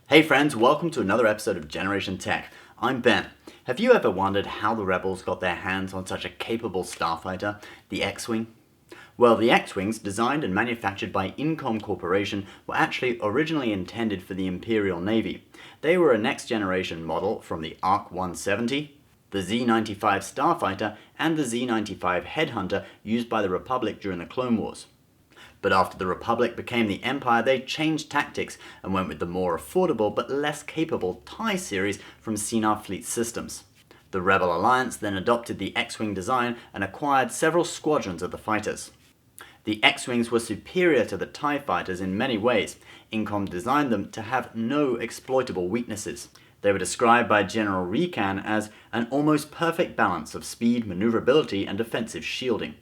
Hey friends, welcome to another episode of Generation Tech. I'm Ben. Have you ever wondered how the rebels got their hands on such a capable starfighter, the X-Wing? Well, the X-Wings, designed and manufactured by Incom Corporation, were actually originally intended for the Imperial Navy. They were a next-generation model from the ARC 170, the Z-95 Starfighter, and the Z-95 Headhunter used by the Republic during the Clone Wars. But after the Republic became the Empire, they changed tactics and went with the more affordable but less capable TIE series from Sinar Fleet Systems. The Rebel Alliance then adopted the X-Wing design and acquired several squadrons of the fighters. The X-Wings were superior to the TIE fighters in many ways. Incom designed them to have no exploitable weaknesses. They were described by General Recan as an almost perfect balance of speed, maneuverability, and defensive shielding.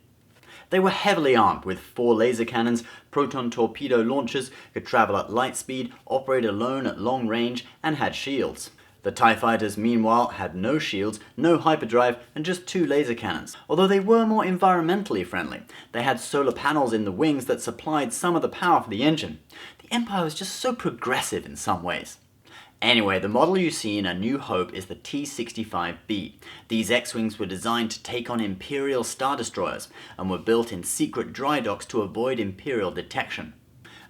They were heavily armed with 4 laser cannons, proton torpedo launchers, could travel at light speed, operate alone at long range, and had shields. The TIE fighters, meanwhile, had no shields, no hyperdrive, and just 2 laser cannons. Although they were more environmentally friendly, they had solar panels in the wings that supplied some of the power for the engine. The Empire was just so progressive in some ways. Anyway, the model you see in A New Hope is the T-65B. These X-Wings were designed to take on Imperial Star Destroyers and were built in secret dry docks to avoid Imperial detection.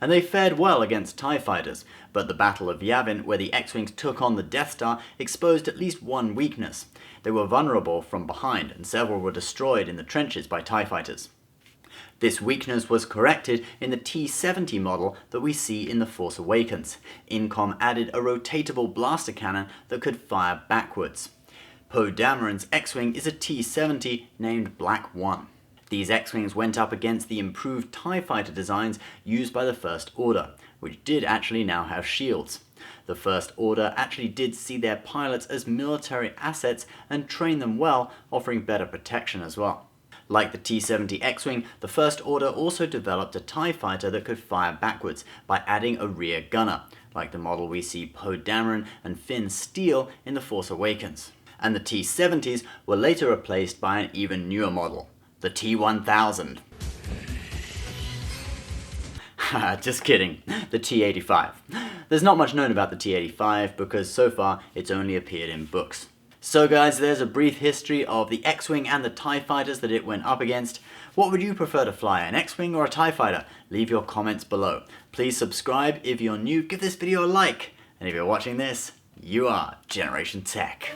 And they fared well against TIE fighters, but the Battle of Yavin, where the X-Wings took on the Death Star, exposed at least one weakness. They were vulnerable from behind, and several were destroyed in the trenches by TIE fighters. This weakness was corrected in the T-70 model that we see in The Force Awakens. Incom added a rotatable blaster cannon that could fire backwards. Poe Dameron's X-Wing is a T-70 named Black 1. These X-Wings went up against the improved TIE fighter designs used by the First Order, which did actually now have shields. The First Order actually did see their pilots as military assets and train them well, offering better protection as well. Like the T-70 X-Wing, the First Order also developed a TIE fighter that could fire backwards by adding a rear gunner, like the model we see Poe Dameron and Finn steal in The Force Awakens. And the T-70s were later replaced by an even newer model, the T-1000. Just kidding, the T-85. There's not much known about the T-85 because so far it's only appeared in books. So guys, there's a brief history of the X-Wing and the TIE fighters that it went up against. What would you prefer to fly, an X-Wing or a TIE fighter? Leave your comments below. Please subscribe if you're new, give this video a like. And if you're watching this, you are Generation Tech.